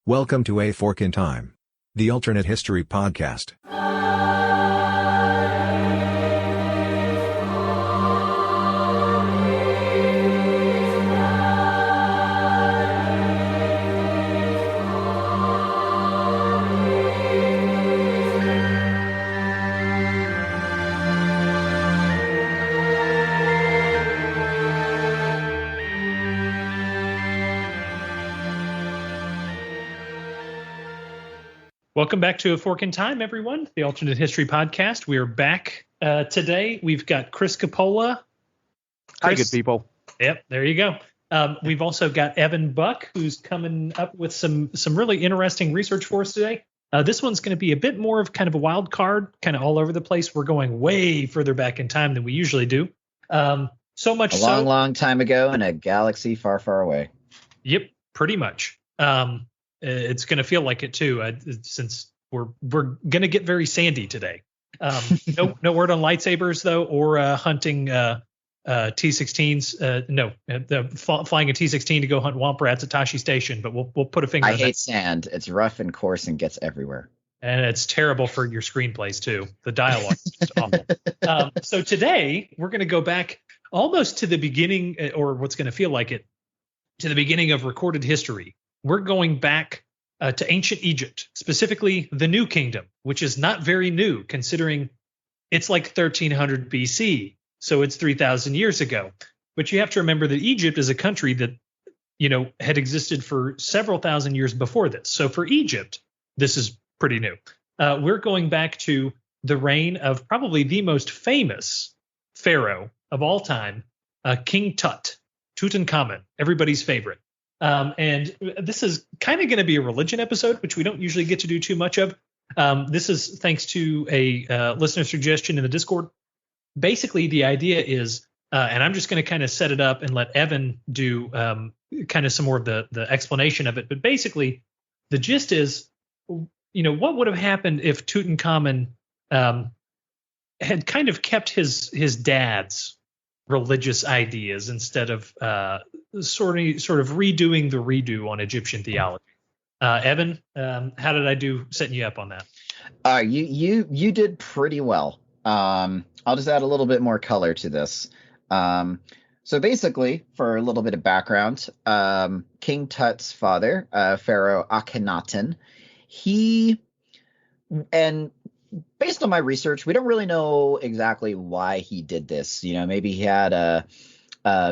Welcome to A Fork in Time, the alternate history podcast. Welcome back to A Fork in Time, everyone, the alternate history podcast. We are back today. We've got Chris Coppola. Hi, good people. Yep, there you go. We've also got Evan Buck, who's coming up with some really interesting research for us today. This one's going to be a bit more of kind of a wild card, kind of all over the place. We're going way further back in time than we usually do. So much a long time ago in a galaxy far, far away. Yep, pretty much. It's going to feel like it too, since we're going to get very sandy today. No word on lightsabers though, or hunting T-16s. Flying a T-16 to go hunt womp rats at Tashi Station. But we'll put a finger. I hate sand. It's rough and coarse and gets everywhere. And it's terrible for your screenplays too. The dialogue is just awful. So today we're going to go back almost to the beginning, or what's going to feel like it, to the beginning of recorded history. We're going back to ancient Egypt, specifically the New Kingdom, which is not very new considering it's like 1300 BC. So it's 3,000 years ago. But you have to remember that Egypt is a country that, had existed for several thousand years before this. So for Egypt, this is pretty new. We're going back to the reign of probably the most famous pharaoh of all time, King Tut, Tutankhamun, everybody's favorite. And this is kind of going to be a religion episode, which we don't usually get to do too much of. This is thanks to a listener suggestion in the Discord. Basically, the idea is, and I'm just going to kind of set it up and let Evan do kind of some more of the explanation of it. But basically, the gist is, what would have happened if Tutankhamun had kind of kept his dad's religious ideas instead of sort of redoing the redo on Egyptian theology. Evan, how did I do setting you up on that? You did pretty well. I'll just add a little bit more color to this. So basically, for a little bit of background, King Tut's father, Pharaoh Akhenaten, and based on my research, we don't really know exactly why he did this. Maybe he had a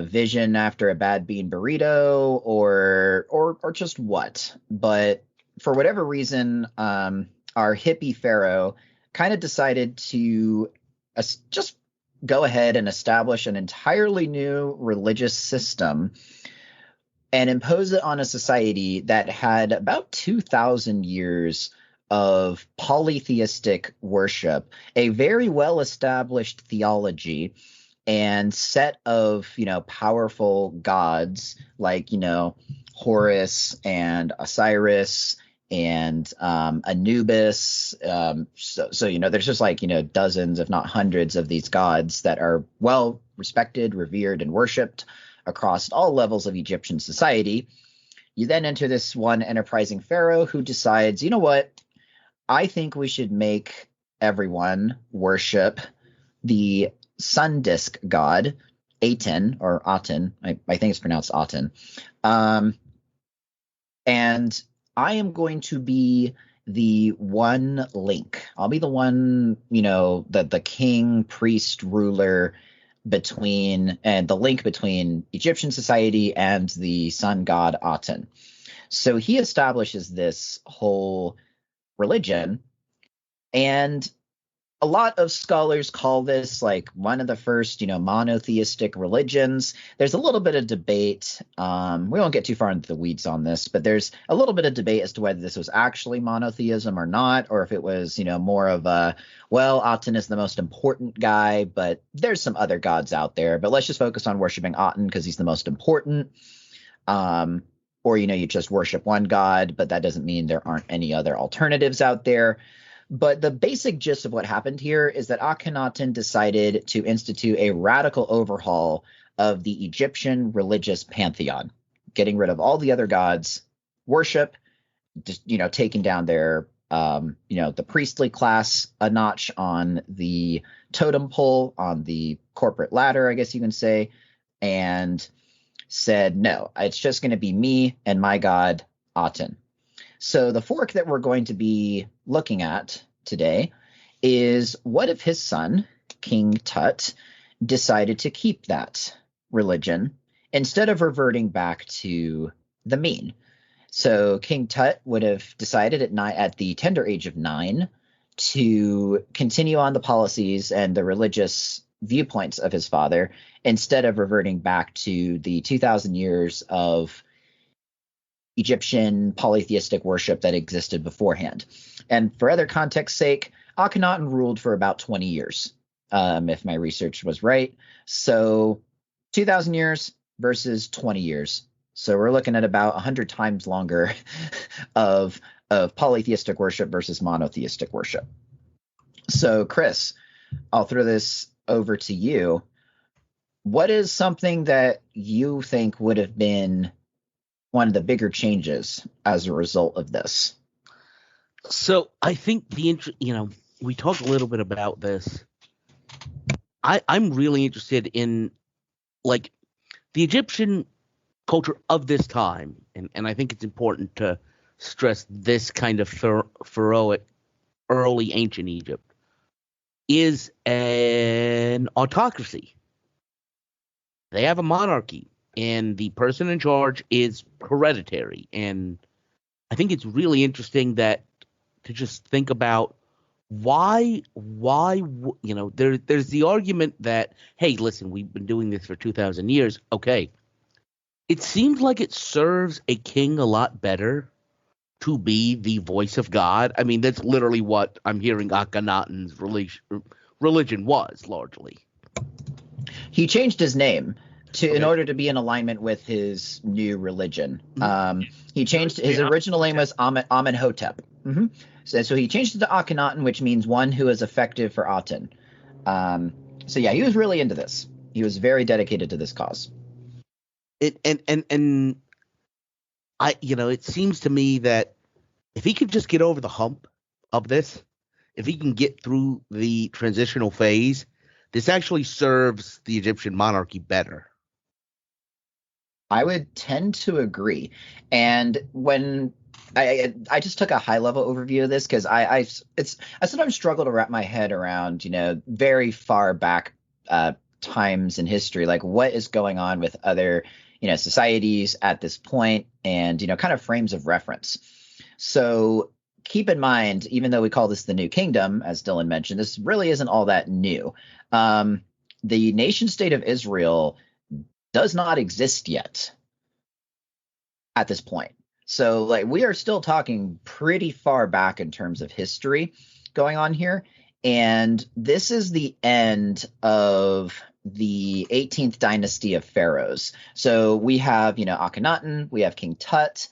vision after a bad bean burrito, or just what. But for whatever reason, our hippie pharaoh kind of decided to just go ahead and establish an entirely new religious system and impose it on a society that had about 2,000 years of polytheistic worship, a very well-established theology, and set of, powerful gods like, Horus and Osiris and Anubis. So there's just like, dozens, if not hundreds of these gods that are well respected, revered, and worshipped across all levels of Egyptian society. You then enter this one enterprising pharaoh who decides, you know what? I think we should make everyone worship the sun disk god, Aten, or Aten. I think it's pronounced Aten. And I am going to be the one link. I'll be the one, the king, priest, ruler and the link between Egyptian society and the sun god Aten. So he establishes this whole religion, and a lot of scholars call this like one of the first, monotheistic religions. There's a little bit of debate. We won't get too far into the weeds on this, but there's a little bit of debate as to whether this was actually monotheism or not, or if it was, more of Aten is the most important guy, but there's some other gods out there. But let's just focus on worshiping Aten because he's the most important. Or, you just worship one god, but that doesn't mean there aren't any other alternatives out there. But the basic gist of what happened here is that Akhenaten decided to institute a radical overhaul of the Egyptian religious pantheon, getting rid of all the other gods, worship, just, taking down their, the priestly class a notch on the totem pole, on the corporate ladder, I guess you can say, and said, no, it's just going to be me and my god, Aten. So the fork that we're going to be looking at today is, what if his son, King Tut, decided to keep that religion instead of reverting back to the mean? So King Tut would have decided at the tender age of 9 to continue on the policies and the religious viewpoints of his father instead of reverting back to the 2,000 years of Egyptian polytheistic worship that existed beforehand. And for other context's sake, Akhenaten ruled for about 20 years, if my research was right. So 2,000 years versus 20 years. So we're looking at about 100 times longer of polytheistic worship versus monotheistic worship. So Chris, I'll throw this over to you. What is something that you think would have been one of the bigger changes as a result of this? So I think we talked a little bit about this. I'm really interested in like the Egyptian culture of this time, and I think it's important to stress this kind of pharaohic early ancient Egypt is an autocracy. They have a monarchy, and the person in charge is hereditary. And I think it's really interesting to just think about why there's the argument that, hey, listen, we've been doing this for 2,000 years. Okay. It seems like it serves a king a lot better to be the voice of God. I mean, that's literally what I'm hearing Akhenaten's religion was largely. He changed his name in order to be in alignment with his new religion. He changed his original name was Amen Ho Tep. Mm-hmm. So he changed it to Akhenaten, which means one who is effective for Aten. So yeah, he was really into this. He was very dedicated to this cause. It seems to me that if he could just get over the hump of this, if he can get through the transitional phase, this actually serves the Egyptian monarchy better. I would tend to agree. And when I just took a high level overview of this, because I sometimes struggle to wrap my head around, very far back times in history, like what is going on with other societies at this point, and kind of frames of reference. So keep in mind, even though we call this the New Kingdom, as Dylan mentioned, this really isn't all that new. The nation state of Israel does not exist yet at this point. So like we are still talking pretty far back in terms of history going on here. And this is the end of the 18th dynasty of pharaohs. So we have, Akhenaten, we have King Tut,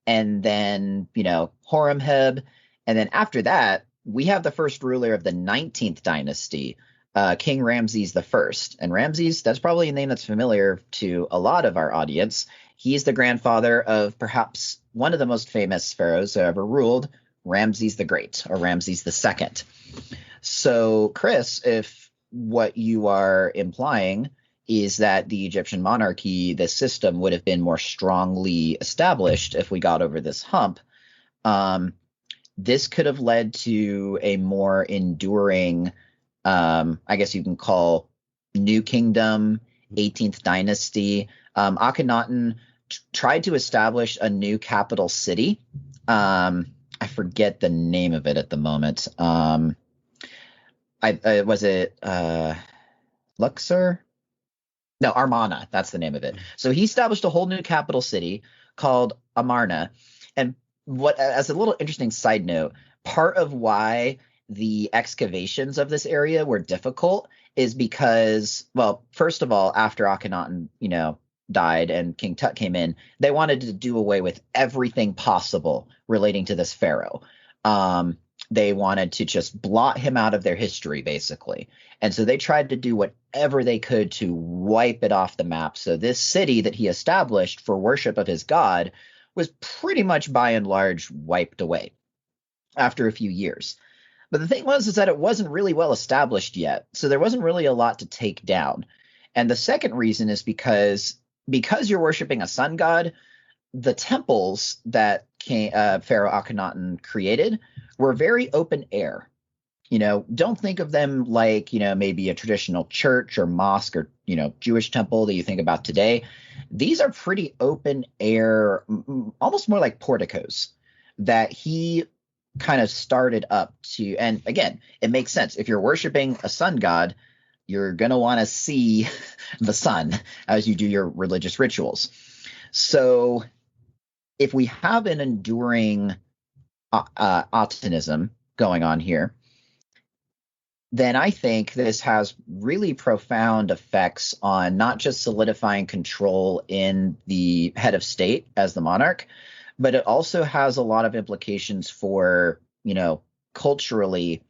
and then, Horemheb. And then after that, we have the first ruler of the 19th dynasty, King Ramses I. And Ramses, that's probably a name that's familiar to a lot of our audience. He's the grandfather of perhaps one of the most famous pharaohs who ever ruled, Ramses the Great, or Ramses II. So, Chris, if what you are implying is that the Egyptian monarchy, this system, would have been more strongly established if we got over this hump, this could have led to a more enduring, I guess you can call, New Kingdom, 18th dynasty. Akhenaten tried to establish a new capital city. I forget the name of it at the moment. Was it Luxor? No, Amarna. That's the name of it. So he established a whole new capital city called Amarna. And as a little interesting side note, part of why the excavations of this area were difficult is because, well, first of all, after Akhenaten, died and King Tut came in, they wanted to do away with everything possible relating to this pharaoh. They wanted to just blot him out of their history, basically. And so they tried to do whatever they could to wipe it off the map. So this city that he established for worship of his god was pretty much by and large wiped away after a few years. But the thing was is that it wasn't really well established yet, so there wasn't really a lot to take down. And the second reason is because you're worshiping a sun god, the temples that Pharaoh Akhenaten created were very open air. Don't think of them like, maybe a traditional church or mosque or, Jewish temple that you think about today. These are pretty open air, almost more like porticos that he kind of started up to. And again, it makes sense. If you're worshiping a sun god, you're going to want to see the sun as you do your religious rituals. So if we have an enduring Atenism going on here, then I think this has really profound effects on not just solidifying control in the head of state as the monarch, but it also has a lot of implications for, culturally,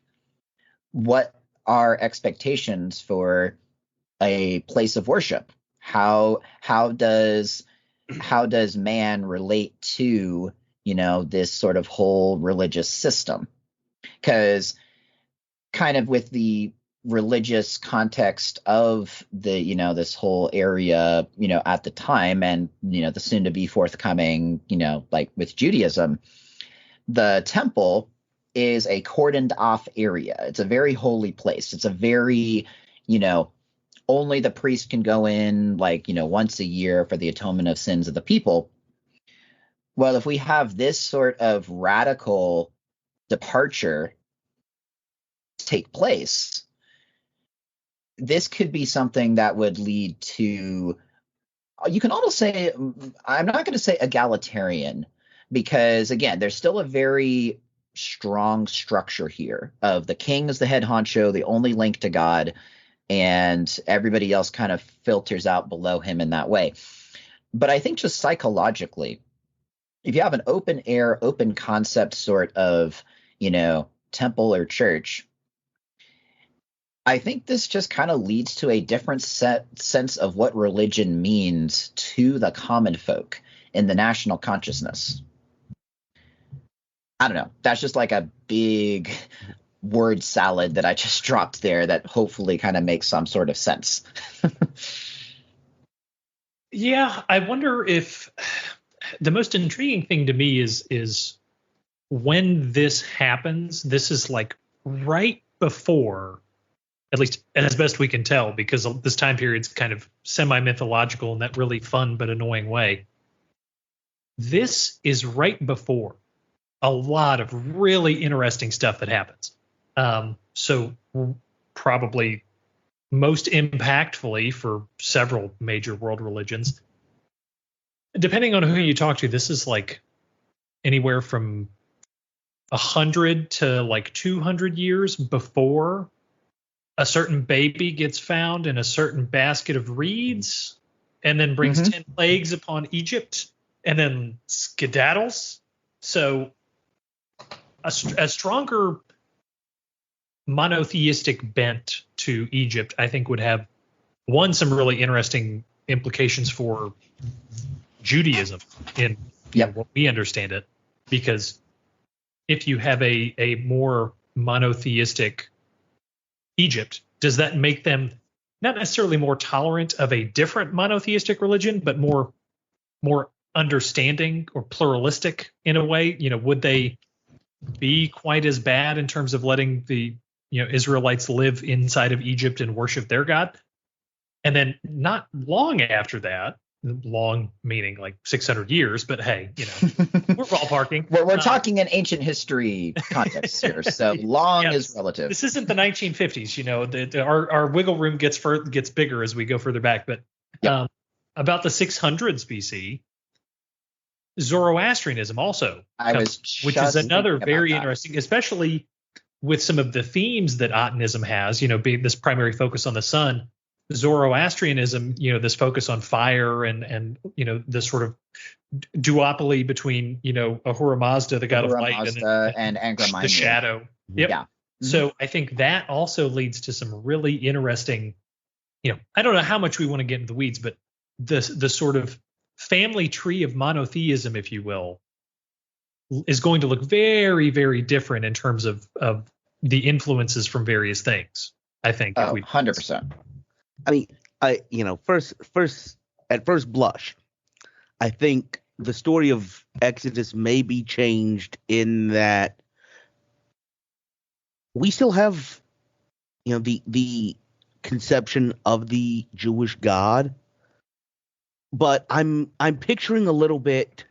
what are expectations for a place of worship? How does man relate to, this sort of whole religious system? Because kind of with the religious context of the, this whole area, at the time, and, the soon to be forthcoming, like with Judaism, the temple is a cordoned off area. It's a very holy place. It's a very, only the priest can go in, like, once a year for the atonement of sins of the people. Well, if we have this sort of radical departure take place, this could be something that would lead to, you can almost say, I'm not going to say egalitarian, because again, there's still a very strong structure here of the king as the head honcho, the only link to God, and everybody else kind of filters out below him in that way. But I think just psychologically, if you have an open air, open concept sort of, temple or church, I think this just kind of leads to a different sense of what religion means to the common folk in the national consciousness. I don't know. That's just like a big word salad that I just dropped there that hopefully kind of makes some sort of sense. Yeah, I wonder if the most intriguing thing to me is when this happens, this is like right before, at least as best we can tell, because this time period's kind of semi-mythological in that really fun but annoying way. This is right before a lot of really interesting stuff that happens. So probably most impactfully for several major world religions, depending on who you talk to, this is like anywhere from 100 to like 200 years before a certain baby gets found in a certain basket of reeds and then brings 10 plagues upon Egypt and then skedaddles. So a stronger monotheistic bent to Egypt, I think, would have some really interesting implications for Judaism in what we understand it, because if you have a more monotheistic Egypt, does that make them not necessarily more tolerant of a different monotheistic religion, but more understanding or pluralistic in a way? Would they be quite as bad in terms of letting the Israelites live inside of Egypt and worship their God? And then not long after that, long meaning like 600 years, but hey, we're ballparking. We're talking in ancient history context here, so long is relative. This isn't the 1950s. Our wiggle room gets bigger as we go further back. But about the 600s BC, Zoroastrianism also which is another very interesting, especially with some of the themes that Atenism has, being this primary focus on the sun. Zoroastrianism, this focus on fire and this sort of duopoly between, Ahura Mazda, the god of light, and Angra Mainyu, the shadow. Yep. Yeah. So I think that also leads to some really interesting, I don't know how much we want to get into the weeds, but the sort of family tree of monotheism, if you will, is going to look very, very different in terms of the influences from various things. I think. Oh, 100%. I mean, first at first blush, I think the story of Exodus may be changed in that we still have, the conception of the Jewish God, but I'm picturing a little bit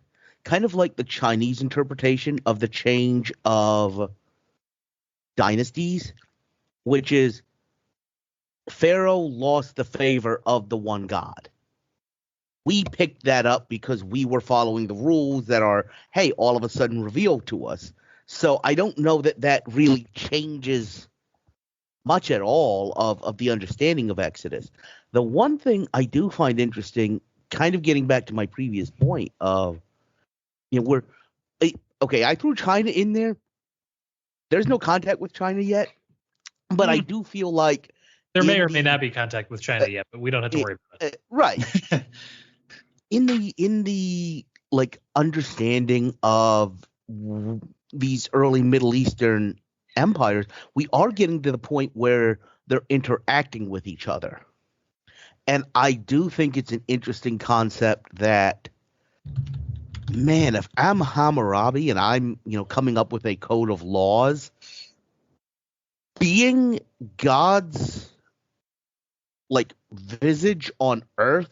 kind of like the Chinese interpretation of the change of dynasties, which is Pharaoh lost the favor of the one God. We picked that up because we were following the rules that are, hey, all of a sudden revealed to us. So I don't know that really changes much at all of the understanding of Exodus. The one thing I do find interesting, kind of getting back to my previous point of, I threw China in there. There's no contact with China yet, but I do feel like there may or may not be contact with China yet, but we don't have to worry about it. Right. in the understanding of these early Middle Eastern empires, we are getting to the point where they're interacting with each other. And I do think it's an interesting concept that, man, if I'm Hammurabi and I'm, coming up with a code of laws, being God's visage on earth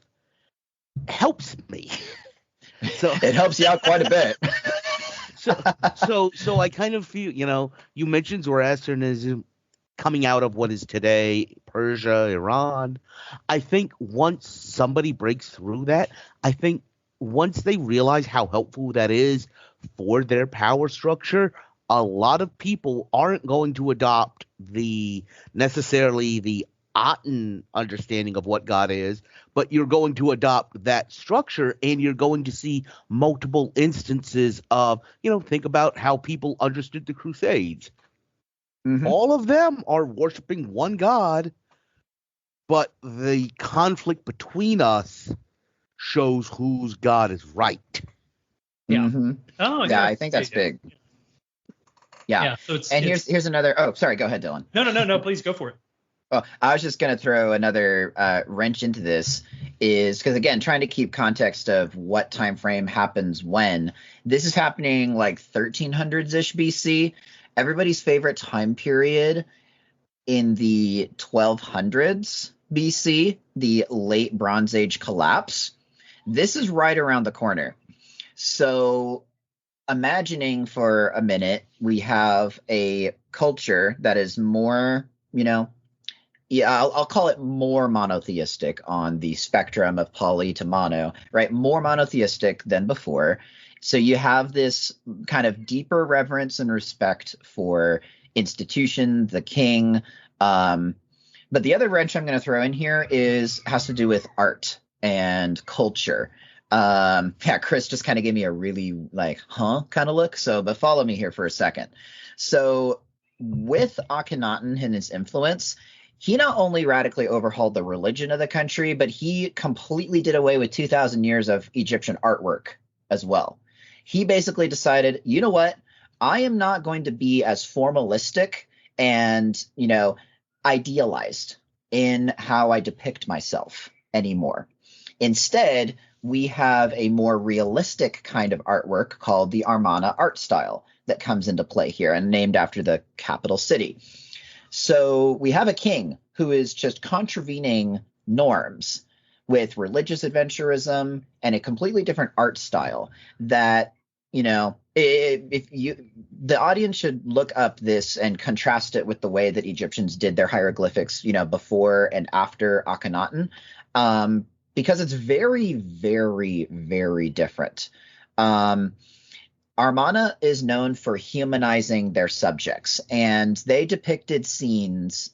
helps me. So it helps you out quite a bit. So I kind of feel, you mentioned Zoroastrianism coming out of what is today Persia, Iran. I think once somebody breaks through that, I think once they realize how helpful that is for their power structure, a lot of people aren't going to adopt necessarily the Aten understanding of what God is, but you're going to adopt that structure, and you're going to see multiple instances of, think about how people understood the Crusades. Mm-hmm. All of them are worshiping one God, but the conflict between us shows whose God is right. Yeah. Mm-hmm. Oh, yeah, I think that's big. Yeah. So here's another. Oh, sorry. Go ahead, Dylan. No. Please go for it. Well, I was just going to throw another wrench into this, is because, again, trying to keep context of what time frame happens when. This is happening like 1300s-ish BC. Everybody's favorite time period in the 1200s BC, the late Bronze Age collapse. This is right around the corner. So imagining for a minute, we have a culture that is more, I'll call it more monotheistic on the spectrum of poly to mono, right? More monotheistic than before. So you have this kind of deeper reverence and respect for institution, the king. But the other wrench I'm going to throw in here has to do with art and culture. Chris just kind of gave me a really kind of look. But follow me here for a second. So with Akhenaten and his influence, he not only radically overhauled the religion of the country, but he completely did away with 2,000 years of Egyptian artwork as well. He basically decided, you know what? I am not going to be as formalistic and, idealized in how I depict myself anymore. Instead, we have a more realistic kind of artwork called the Amarna art style that comes into play here, and named after the capital city. So we have a king who is just contravening norms with religious adventurism and a completely different art style that, the audience should look up this and contrast it with the way that Egyptians did their hieroglyphics, before and after Akhenaten, because it's very, very, very different. Amarna is known for humanizing their subjects, and they depicted scenes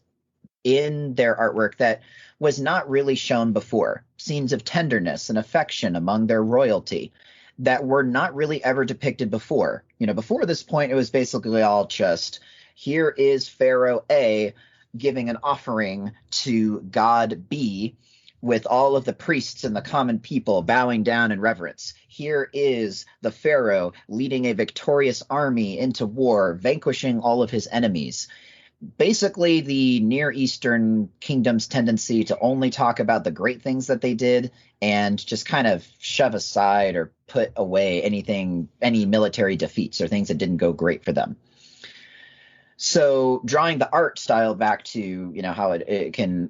in their artwork that was not really shown before. Scenes of tenderness and affection among their royalty that were not really ever depicted before. Before this point, it was basically all just, here is Pharaoh A giving an offering to God B, with all of the priests and the common people bowing down in reverence. Here is the pharaoh leading a victorious army into war, vanquishing all of his enemies. Basically, the Near Eastern kingdom's tendency to only talk about the great things that they did and just kind of shove aside or put away any military defeats or things that didn't go great for them. So drawing the art style back to, how it can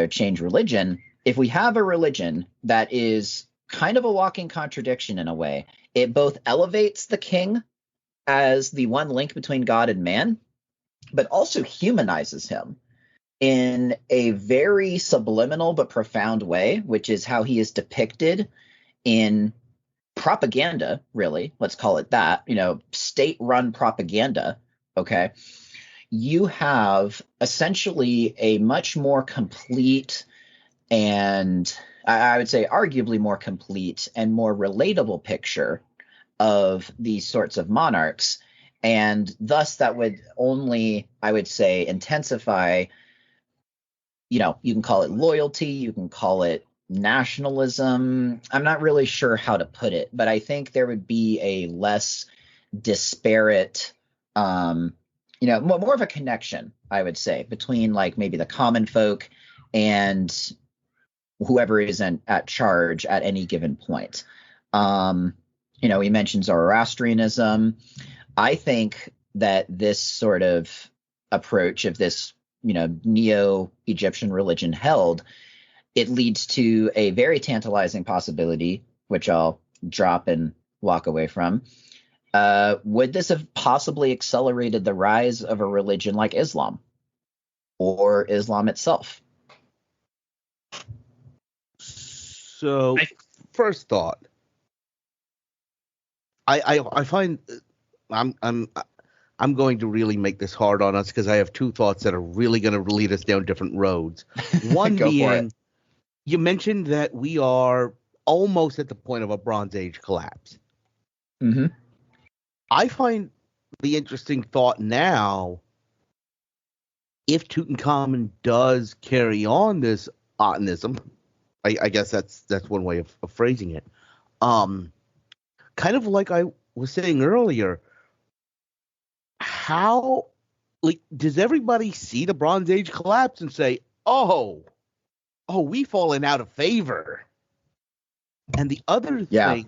change religion, if we have a religion that is kind of a walking contradiction in a way, it both elevates the king as the one link between God and man, but also humanizes him in a very subliminal but profound way, which is how he is depicted in propaganda, really. Let's call it that, state-run propaganda. Okay. You have essentially a much more complete and I would say arguably more complete and more relatable picture of these sorts of monarchs. And thus that would only, I would say, intensify, you can call it loyalty, you can call it nationalism. I'm not really sure how to put it, but I think there would be a less disparate, more of a connection, I would say, between like maybe the common folk and whoever is at charge at any given point. He mentions Zoroastrianism. I think that this sort of approach of this, Neo-Egyptian religion held, it leads to a very tantalizing possibility, which I'll drop and walk away from. Would this have possibly accelerated the rise of a religion like Islam or Islam itself? So, first thought, I find I'm going to really make this hard on us because I have two thoughts that are really going to lead us down different roads. One being, you mentioned that we are almost at the point of a Bronze Age collapse. Mm-hmm. I find the interesting thought now, if Tutankhamun does carry on this Otanism, I guess that's one way of phrasing it. Kind of like I was saying earlier, how, does everybody see the Bronze Age collapse and say, oh, we've fallen out of favor? And the other thing,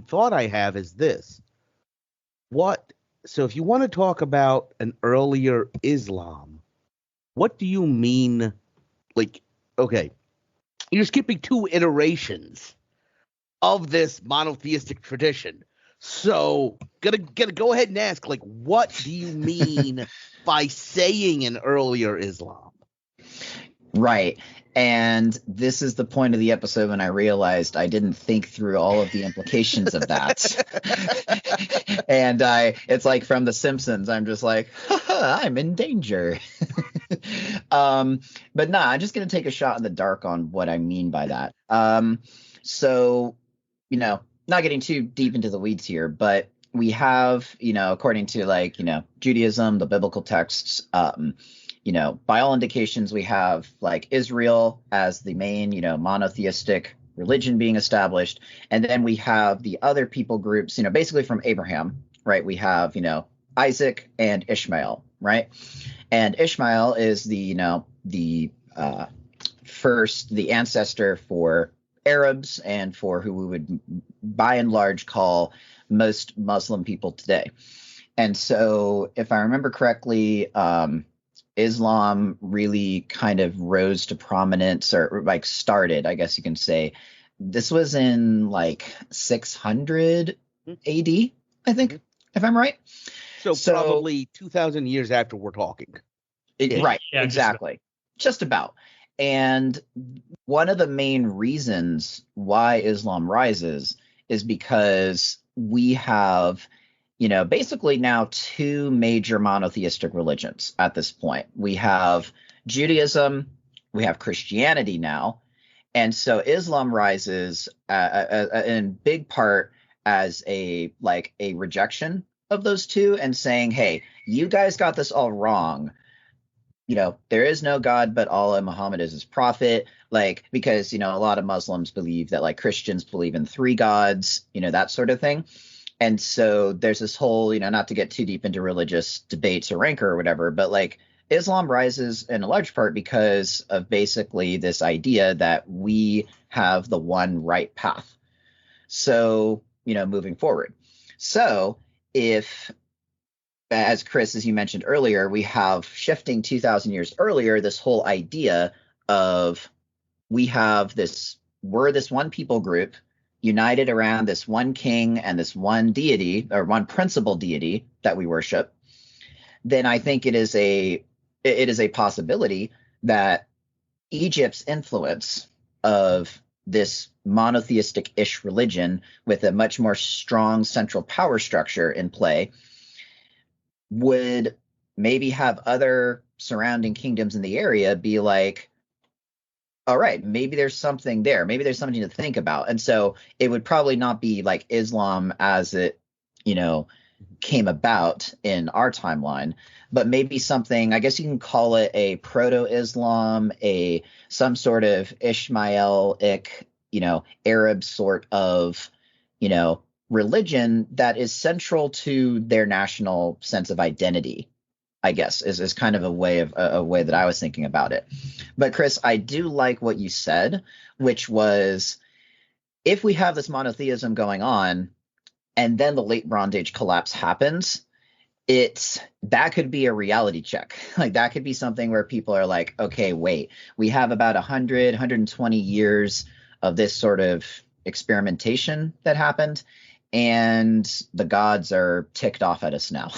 thought I have is this. So if you want to talk about an earlier Islam, what do you mean? Okay, you're skipping two iterations of this monotheistic tradition. So gonna go ahead and ask, what do you mean by saying an earlier Islam? Right. And this is the point of the episode when I realized I didn't think through all of the implications of that. And it's like from The Simpsons, I'm just like, I'm in danger. But I'm just going to take a shot in the dark on what I mean by that. So, not getting too deep into the weeds here, but we have, according to Judaism, the biblical texts, by all indications, we have Israel as the main, monotheistic religion being established. And then we have the other people groups, basically from Abraham, right? We have, Isaac and Ishmael, right? And Ishmael is the ancestor for Arabs and for who we would by and large call most Muslim people today. And so if I remember correctly, Islam really kind of rose to prominence or started, I guess you can say. This was in 600 AD, I think, if I'm right. So probably 2,000 years after we're talking. Right, yeah, exactly. Just about. And one of the main reasons why Islam rises is because we have, basically now two major monotheistic religions at this point. We have Judaism, we have Christianity now. And so Islam rises in big part as a rejection of those two and saying, hey, you guys got this all wrong. there is no God but Allah, and Muhammad is his prophet. Like, because, a lot of Muslims believe that, like, Christians believe in three gods, that sort of thing. And so there's this whole, not to get too deep into religious debates or rancor or whatever, but like Islam rises in a large part because of basically this idea that we have the one right path. So, moving forward. So if, as Chris, as you mentioned earlier, we have shifting 2,000 years earlier, this whole idea of we're this one people group united around this one king and this one deity, or one principal deity that we worship, then I think it is a possibility that Egypt's influence of this monotheistic-ish religion with a much more strong central power structure in play would maybe have other surrounding kingdoms in the area be like, all right, maybe there's something there. Maybe there's something to think about. And so it would probably not be like Islam as it, came about in our timeline, but maybe something, I guess you can call it a proto-Islam, some sort of Ishmaelic, Arab sort of, religion that is central to their national sense of identity, I guess, is kind of a way that I was thinking about it. But Chris, I do like what you said, which was, if we have this monotheism going on and then the late Bronze Age collapse happens, that could be a reality check. Like, that could be something where people are like, okay, wait, we have about 100, 120 years of this sort of experimentation that happened, and the gods are ticked off at us now.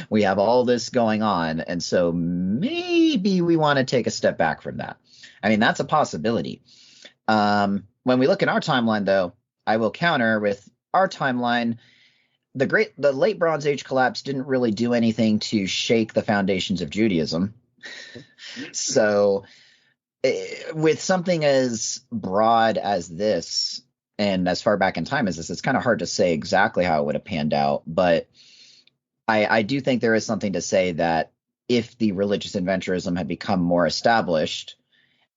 We have all this going on, and so maybe we want to take a step back from that. I mean, that's a possibility. When we look at our timeline, though, I will counter with our timeline. The late Bronze Age collapse didn't really do anything to shake the foundations of Judaism. So with something as broad as this, and as far back in time as this, it's kind of hard to say exactly how it would have panned out. But I do think there is something to say that if the religious adventurism had become more established,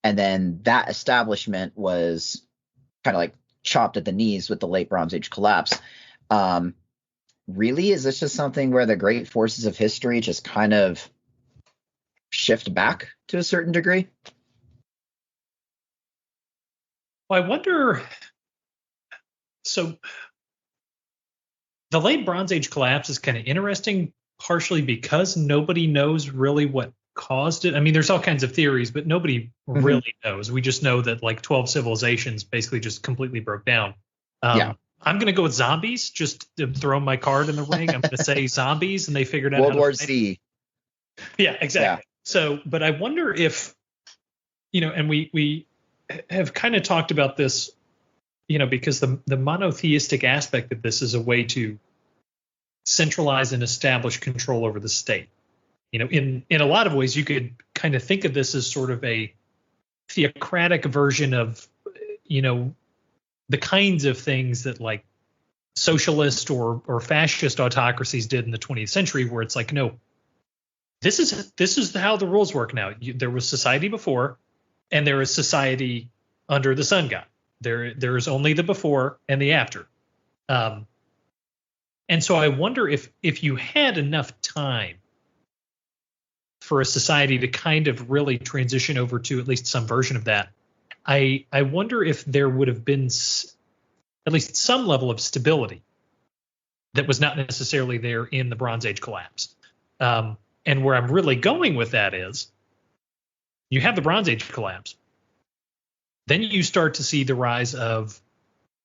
and then that establishment was kind of like chopped at the knees with the late Bronze Age collapse, really, is this just something where the great forces of history just kind of shift back to a certain degree? Well, I wonder. So the late Bronze Age collapse is kind of interesting, partially because nobody knows really what caused it. I mean, there's all kinds of theories, but nobody really knows. We just know that like 12 civilizations basically just completely broke down. I'm going to go with zombies, just to throw my card in the ring. I'm going to say zombies, and they figured out World War Z. Yeah, exactly. Yeah. So, but I wonder if, and we have kind of talked about this, because the monotheistic aspect of this is a way to centralize and establish control over the state. In a lot of ways, you could kind of think of this as sort of a theocratic version of, the kinds of things that like socialist or fascist autocracies did in the 20th century, where it's like, no, this is how the rules work now. There was society before, and there is society under the sun god. There is only the before and the after. And so I wonder if you had enough time for a society to kind of really transition over to at least some version of that, I wonder if there would have been at least some level of stability that was not necessarily there in the Bronze Age collapse. And where I'm really going with that is, you have the Bronze Age collapse. Then you start to see the rise of,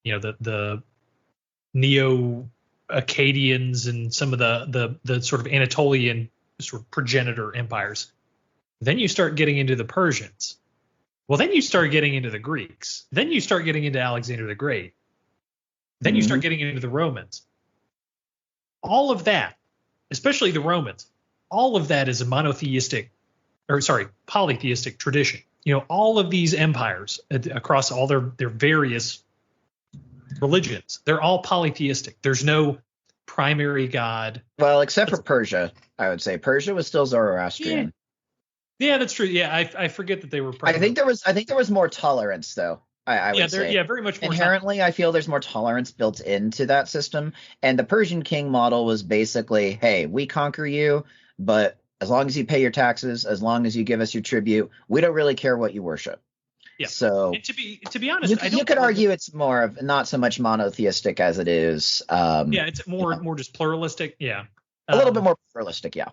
the Neo-Akkadians and some of the sort of Anatolian sort of progenitor empires. Then you start getting into the Persians. Well, then you start getting into the Greeks. Then you start getting into Alexander the Great. Then you start getting into the Romans. All of that, especially the Romans, all of that is a polytheistic tradition. All of these empires across all their various religions, they're all polytheistic. There's no primary god. Well, except for Persia, I would say. Persia was still Zoroastrian. Yeah, that's true. Yeah, I forget that they were. I think there was more tolerance though. I would say. Yeah, very much more Inherently, I feel there's more tolerance built into that system. And the Persian king model was basically, hey, we conquer you, but as long as you pay your taxes, as long as you give us your tribute, we don't really care what you worship. Yeah. So and to be honest, you could argue it's more of not so much monotheistic as it is. Yeah, it's more just pluralistic. Yeah. A little bit more pluralistic. Yeah.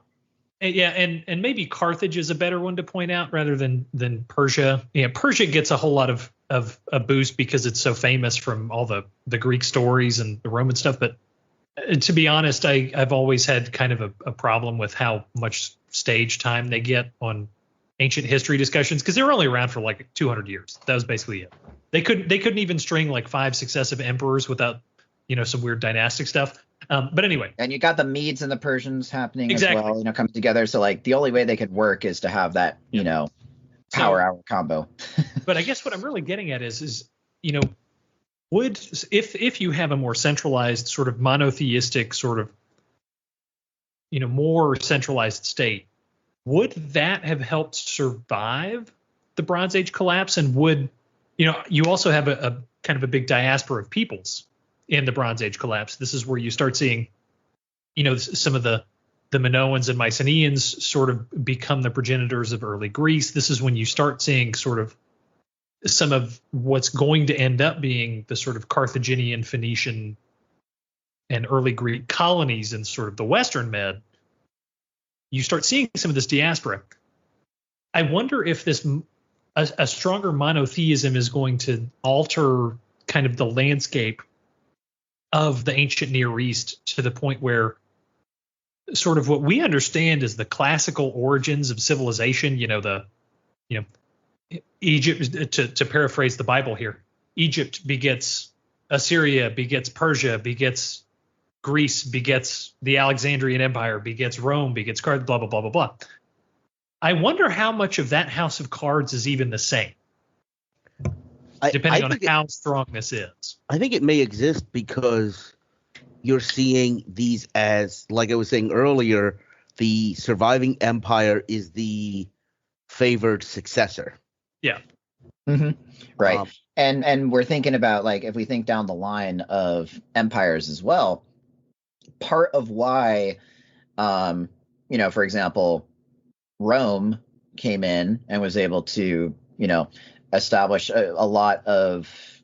Yeah, and maybe Carthage is a better one to point out rather than Persia. Yeah, Persia gets a whole lot of a boost because it's so famous from all the Greek stories and the Roman stuff. But to be honest, I've always had kind of a problem with how much stage time they get on ancient history discussions because they were only around for like 200 years. That was basically it. They couldn't even string like 5 successive emperors without some weird dynastic stuff. But anyway, and you got the Medes and the Persians happening exactly. as well, coming together. So like the only way they could work is to have that, power hour combo. But I guess what I'm really getting at is would if you have a more centralized sort of monotheistic sort of more centralized state, would that have helped survive the Bronze Age collapse? And would you also have a kind of a big diaspora of peoples in the Bronze Age collapse? This is where you start seeing, some of the Minoans and Mycenaeans sort of become the progenitors of early Greece. This is when you start seeing sort of some of what's going to end up being the sort of Carthaginian, Phoenician, and early Greek colonies in sort of the Western Med. You start seeing some of this diaspora. I wonder if a stronger monotheism is going to alter kind of the landscape of the ancient Near East to the point where sort of what we understand as the classical origins of civilization, Egypt, to paraphrase the Bible here, Egypt begets Assyria, begets Persia, begets Greece, begets the Alexandrian Empire, begets Rome, begets Carthage, blah, blah, blah, blah, blah. I wonder how much of that house of cards is even the same, depending on how strong this is. I think it may exist because you're seeing these as, like I was saying earlier, the surviving empire is the favored successor. Yeah. Mm-hmm. Right. And we're thinking about, like, if we think down the line of empires as well, part of why, for example, Rome came in and was able to, establish a lot of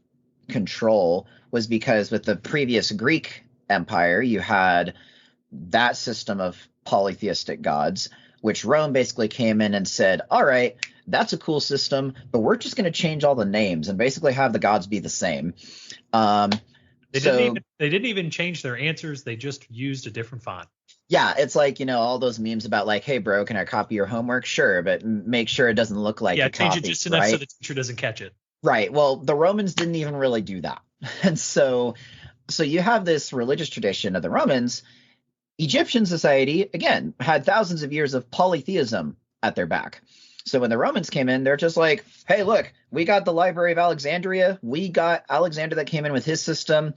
control was because with the previous Greek empire, you had that system of polytheistic gods, which Rome basically came in and said, all right, that's a cool system, but we're just going to change all the names and basically have the gods be the same. They didn't even change their answers. They just used a different font. Yeah, it's like, all those memes about like, hey, bro, can I copy your homework? Sure, but make sure it doesn't look like change it just enough so the teacher doesn't catch it. Right. Well, the Romans didn't even really do that. And so you have this religious tradition of the Romans. Egyptian society, again, had thousands of years of polytheism at their back. So when the Romans came in, they're just like, hey, look, we got the Library of Alexandria. We got Alexander that came in with his system.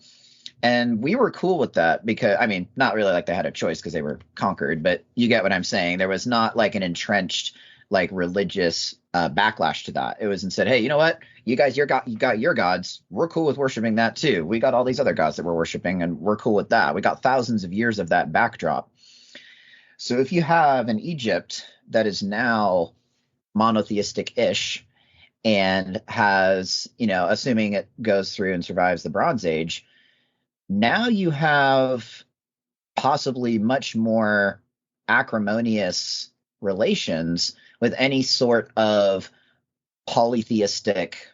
And we were cool with that because, I mean, not really like they had a choice because they were conquered, but you get what I'm saying. There was not like an entrenched like religious backlash to that. It was instead, hey, you know what? You guys, you got your gods. We're cool with worshiping that too. We got all these other gods that we're worshiping and we're cool with that. We got thousands of years of that backdrop. So if you have an Egypt that is now monotheistic-ish and has, assuming it goes through and survives the Bronze Age, now you have possibly much more acrimonious relations with any sort of polytheistic,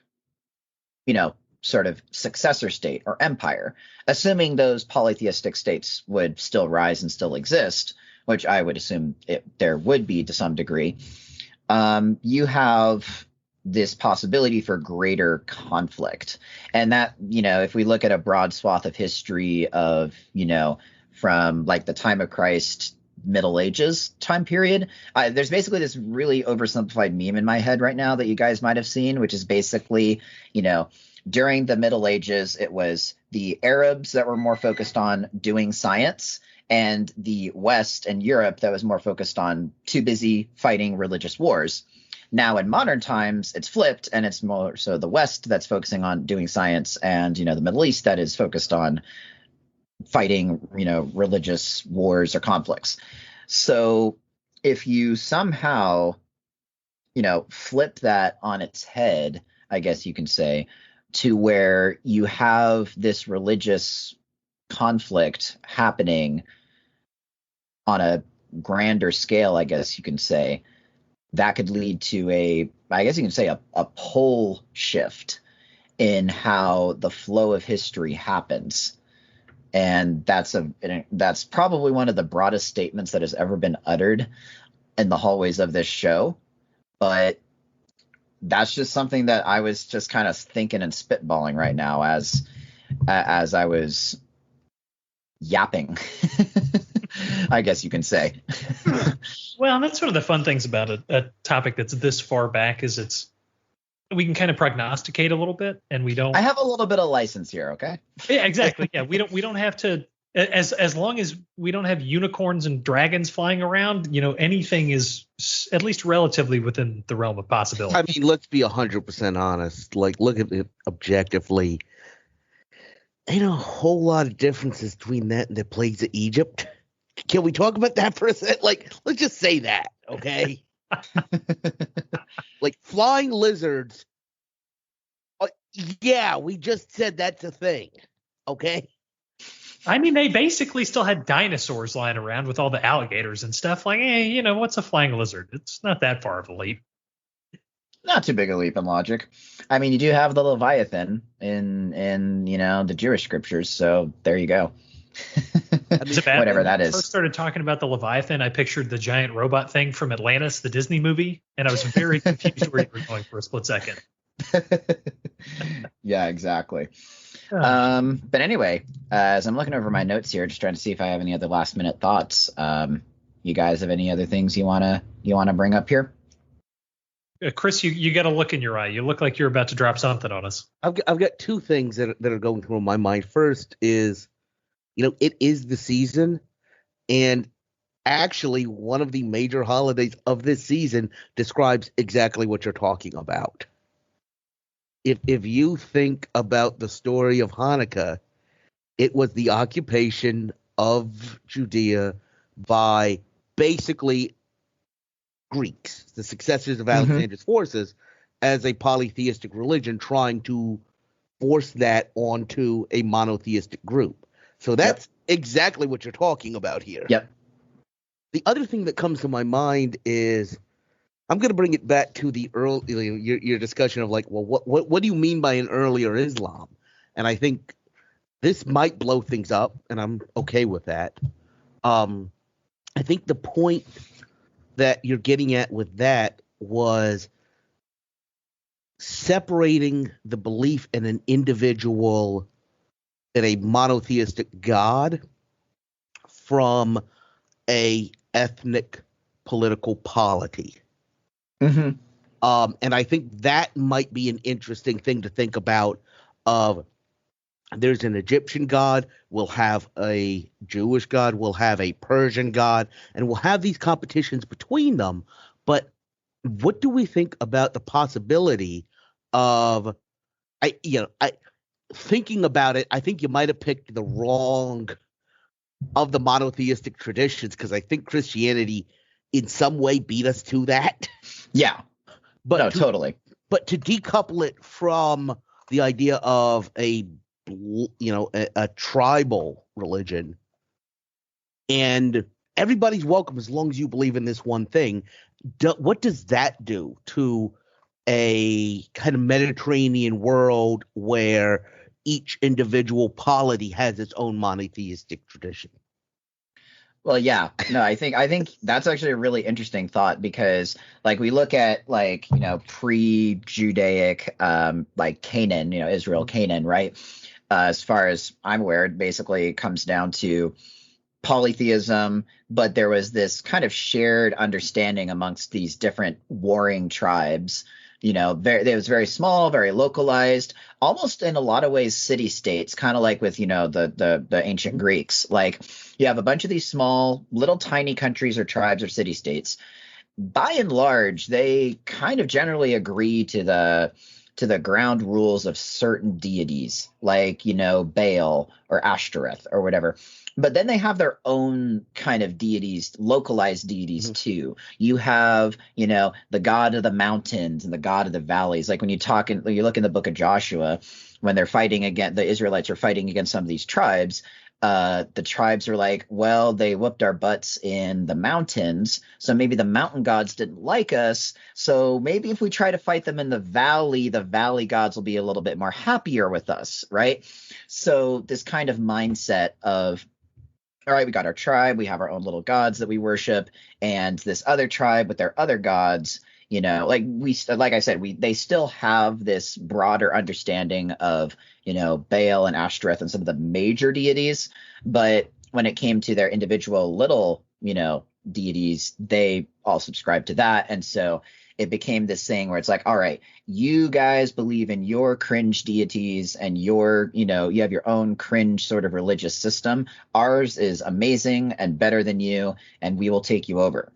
sort of successor state or empire, assuming those polytheistic states would still rise and still exist, which I would assume there would be to some degree. You have this possibility for greater conflict. And that, if we look at a broad swath of history of, from like the time of Christ, Middle Ages time period, there's basically this really oversimplified meme in my head right now that you guys might have seen, which is basically, During the Middle Ages, it was the Arabs that were more focused on doing science, and the West and Europe that was more focused on too busy fighting religious wars. Now in modern times, it's flipped, and it's more so the West that's focusing on doing science, and the Middle East that is focused on fighting religious wars or conflicts. So if you somehow flip that on its head, I guess you can say, to where you have this religious conflict happening on a grander scale, I guess you can say, that could lead to a pole shift in how the flow of history happens. And that's probably one of the broadest statements that has ever been uttered in the hallways of this show. But that's just something that I was just kind of thinking and spitballing right now as I was yapping, I guess you can say. Well, and that's one of the fun things about a topic that's this far back is we can kind of prognosticate a little bit, and we don't. I have a little bit of license here, okay? Yeah, exactly. Yeah, we don't have to. As long as we don't have unicorns and dragons flying around, anything is at least relatively within the realm of possibility. I mean, let's be 100% honest. Like, look at it objectively. Ain't a whole lot of differences between that and the plagues of Egypt. Can we talk about that for a second? Like, let's just say that, okay? Like, flying lizards. Yeah, we just said that's a thing, okay? I mean, they basically still had dinosaurs lying around with all the alligators and stuff. Like, hey, what's a flying lizard? It's not that far of a leap. Not too big a leap in logic. I mean, you do have the Leviathan in the Jewish scriptures, so there you go. Whatever that is. When I first started talking about the Leviathan, I pictured the giant robot thing from Atlantis, the Disney movie, and I was very confused where you were going for a split second. Yeah, exactly. But anyway, as I'm looking over my notes here, just trying to see if I have any other last minute thoughts. You guys have any other things you wanna bring up here? Chris, you got a look in your eye. You look like you're about to drop something on us. I've got two things that are going through my mind. First is, it is the season, and actually one of the major holidays of this season describes exactly what you're talking about. If you think about the story of Hanukkah, it was the occupation of Judea by basically Greeks, the successors of Alexander's forces, as a polytheistic religion, trying to force that onto a monotheistic group. So that's exactly what you're talking about here. Yep. The other thing that comes to my mind is, I'm going to bring it back to the early your discussion of like, well, what do you mean by an earlier Islam? And I think this might blow things up, and I'm okay with that. I think the point that you're getting at with that was separating the belief in an individual, in a monotheistic God, from a ethnic political polity. Mm-hmm. And I think that might be an interesting thing to think about. There's an Egyptian god, we'll have a Jewish god, we'll have a Persian god, and we'll have these competitions between them. But what do we think about the possibility of, thinking about it, I think you might have picked the wrong of the monotheistic traditions, because I think Christianity in some way beat us to that. Yeah, but totally. But to decouple it from the idea of a tribal religion, and everybody's welcome as long as you believe in this one thing. What does that do to a kind of Mediterranean world where each individual polity has its own monotheistic tradition? Well, yeah, no, I think that's actually a really interesting thought, because like we look at pre-Judaic like Canaan, Israel, Canaan, right? As far as I'm aware, it basically comes down to polytheism, but there was this kind of shared understanding amongst these different warring tribes it was very small, very localized, almost in a lot of ways city states, kind of like with the ancient Greeks. Like you have a bunch of these small, little tiny countries or tribes or city states. By and large, they kind of generally agree to the ground rules of certain deities, like Baal or Ashtoreth or whatever. But then they have their own kind of deities, localized deities too. You have, the god of the mountains and the god of the valleys. Like when you look in the book of Joshua, when the Israelites are fighting against some of these tribes, the tribes are like, well, they whooped our butts in the mountains, so maybe the mountain gods didn't like us. So maybe if we try to fight them in the valley gods will be a little bit more happier with us, right? So this kind of mindset of, all right, we got our tribe, we have our own little gods that we worship, and this other tribe with their other gods, like I said, they still have this broader understanding of, Baal and Ashtoreth and some of the major deities, but when it came to their individual little, deities, they all subscribed to that. And so it became this thing where it's like, all right, you guys believe in your cringe deities and you have your own cringe sort of religious system. Ours is amazing and better than you, and we will take you over.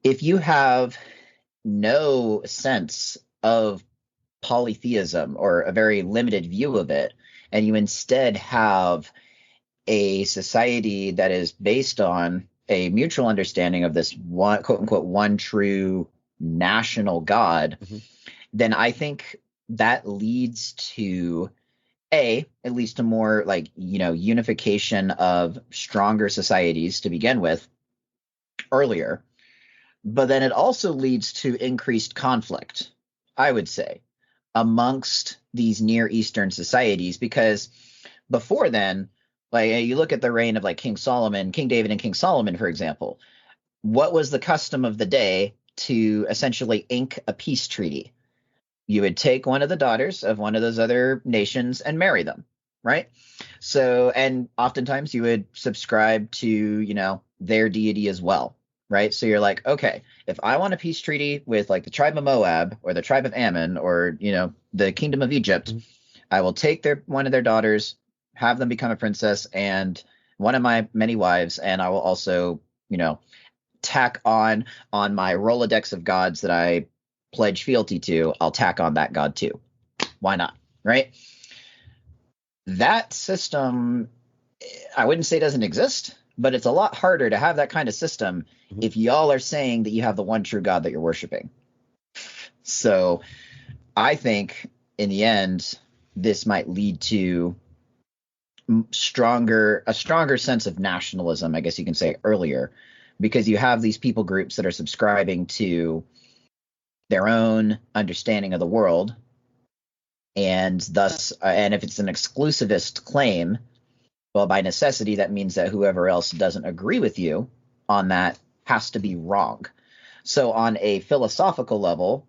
If you have no sense of polytheism or a very limited view of it, and you instead have a society that is based on a mutual understanding of this one, quote unquote, one true national God, then I think that leads to at least to more like, unification of stronger societies to begin with earlier. But then it also leads to increased conflict, I would say, amongst these Near Eastern societies, because before then, like you look at the reign of like King David and King Solomon, for example, what was the custom of the day to essentially ink a peace treaty? You would take one of the daughters of one of those other nations and marry them, right? So, and oftentimes you would subscribe to, their deity as well, right? So you're like, okay, if I want a peace treaty with like the tribe of Moab or the tribe of Ammon or, the kingdom of Egypt, I will take one of their daughters, have them become a princess and one of my many wives, and I will also, tack on my Rolodex of gods that I pledge fealty to, I'll tack on that god too. Why not, right? That system, I wouldn't say doesn't exist, but it's a lot harder to have that kind of system if y'all are saying that you have the one true God that you're worshiping. So I think in the end, this might lead to a stronger sense of nationalism, I guess you can say earlier, because you have these people groups that are subscribing to their own understanding of the world. And thus, and if it's an exclusivist claim, well, by necessity, that means that whoever else doesn't agree with you on that has to be wrong. So on a philosophical level,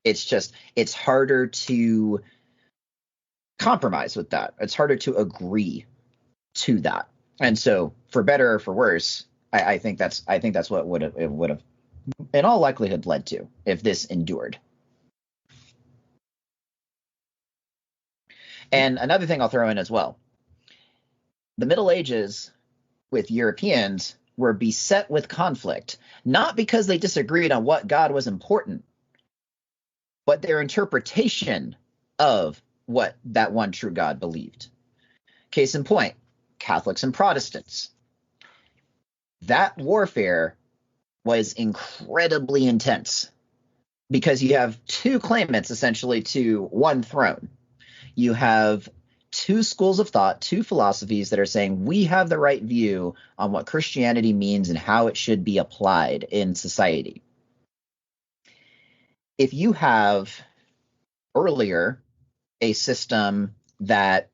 it's harder to compromise with that. It's harder to agree to that. And so for better or for worse, I think that's what it would have in all likelihood led to if this endured. And another thing I'll throw in as well. The Middle Ages with Europeans were beset with conflict, not because they disagreed on what God was important, but their interpretation of what that one true God believed. Case in point, Catholics and Protestants. That warfare was incredibly intense because you have two claimants essentially to one throne. You have two schools of thought, two philosophies that are saying we have the right view on what Christianity means and how it should be applied in society. If you have earlier a system that,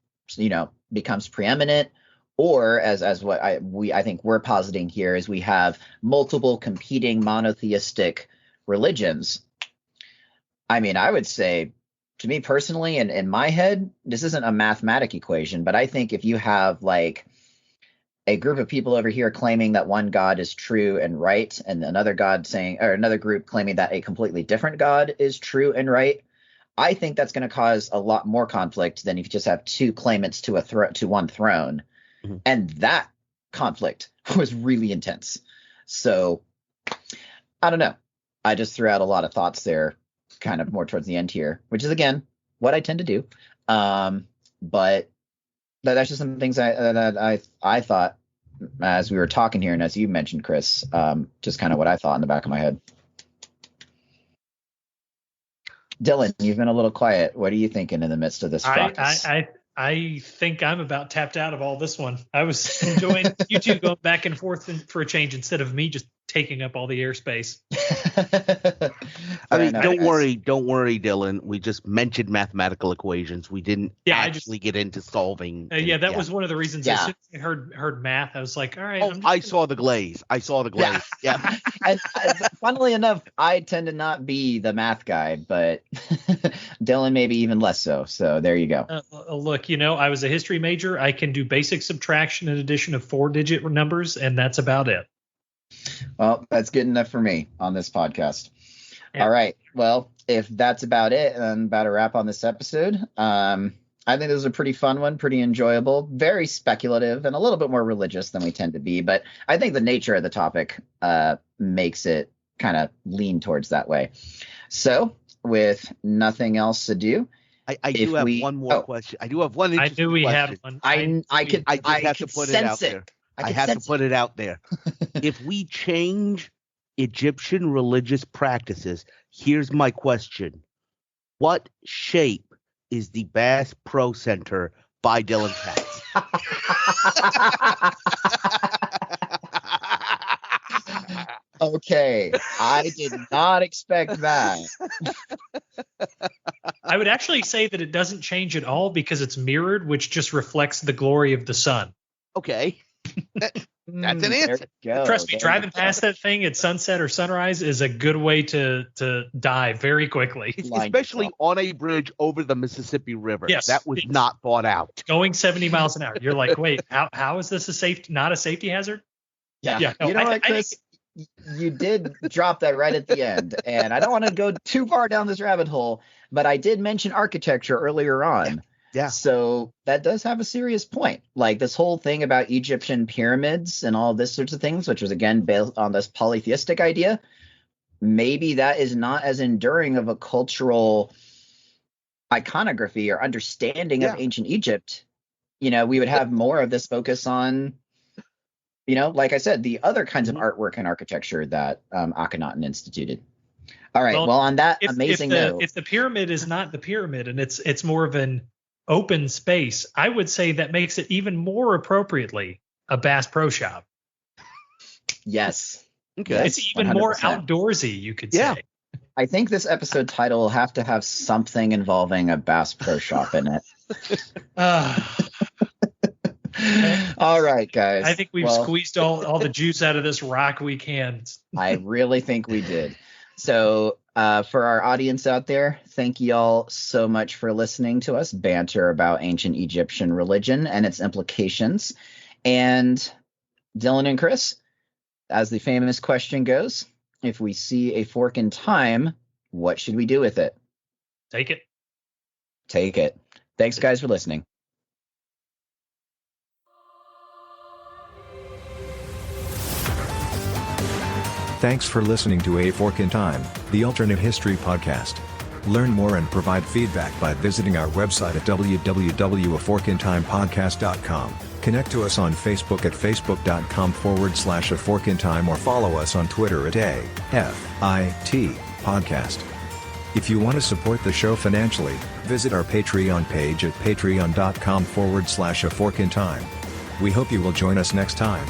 becomes preeminent, or as what I think we're positing here is we have multiple competing monotheistic religions. I mean, I would say, to me personally, in my head, this isn't a mathematic equation, but I think if you have like a group of people over here claiming that one God is true and right, and another group claiming that a completely different God is true and right, I think that's going to cause a lot more conflict than if you just have two claimants to one throne. Mm-hmm. And that conflict was really intense. So I don't know. I just threw out a lot of thoughts there, kind of more towards the end here, which is, again, what I tend to do. But that's just some things that I thought as we were talking here, and as you mentioned, Chris, just kind of what I thought in the back of my head. Dylan, you've been a little quiet. What are you thinking in the midst of this practice? I think I'm about tapped out of all this one. I was enjoying you two going back and forth for a change instead of me just taking up all the airspace. I mean, don't worry, Dylan. We just mentioned mathematical equations. We didn't actually get into solving. That was one of the reasons. As soon as I heard math, I was like, all right. I saw the glaze. Yeah. And funnily enough, I tend to not be the math guy, but Dylan maybe even less so. So there you go. Look, I was a history major. I can do basic subtraction and addition of 4-digit numbers, and that's about it. Well, that's good enough for me on this podcast. Yeah. All right. Well, if that's about it, I'm about to wrap on this episode. I think this was a pretty fun one, pretty enjoyable, very speculative, and a little bit more religious than we tend to be. But I think the nature of the topic makes it kind of lean towards that way. So with nothing else to do, I do have one more question. I do have one interesting question. I knew we had one. I just have to put it out there. I have to put it out there. If we change Egyptian religious practices, here's my question. What shape is the Bass Pro Center by Dylan's house? Okay, I did not expect that. I would actually say that it doesn't change at all because it's mirrored, which just reflects the glory of the sun. Okay. That's an answer. Trust me, driving past that thing at sunset or sunrise is a good way to die very quickly. Especially on a bridge over the Mississippi River. Yes, that was not thought out. Going 70 miles an hour. You're like, wait, how is this not a safety hazard? Yeah. No, you know what, Chris? You did drop that right at the end. And I don't want to go too far down this rabbit hole, but I did mention architecture earlier on. Yeah. So that does have a serious point. Like this whole thing about Egyptian pyramids and all this sorts of things, which was again built on this polytheistic idea. Maybe that is not as enduring of a cultural iconography or understanding of ancient Egypt. We would have more of this focus on, like I said, the other kinds of artwork and architecture that Akhenaten instituted. All right. Well, on that amazing note, if the pyramid is not the pyramid and it's more of an open space, I would say that makes it even more appropriately a Bass Pro Shop. Yes. Okay. Yes, it's even 100%. More outdoorsy, you could say. I think this episode title will have to have something involving a Bass Pro Shop in it. All right, guys. I think we've squeezed all the juice out of this rock we can. I really think we did. So for our audience out there, thank you all so much for listening to us banter about ancient Egyptian religion and its implications. And Dylan and Chris, as the famous question goes, if we see a fork in time, what should we do with it? Take it. Take it. Thanks, guys, for listening. Thanks for listening to A Fork in Time, the alternate history podcast. Learn more and provide feedback by visiting our website at www.aforkintimepodcast.com. Connect to us on Facebook at facebook.com/aforkintime or follow us on Twitter at AFIT Podcast. If you want to support the show financially, visit our Patreon page at patreon.com/aforkintime. We hope you will join us next time.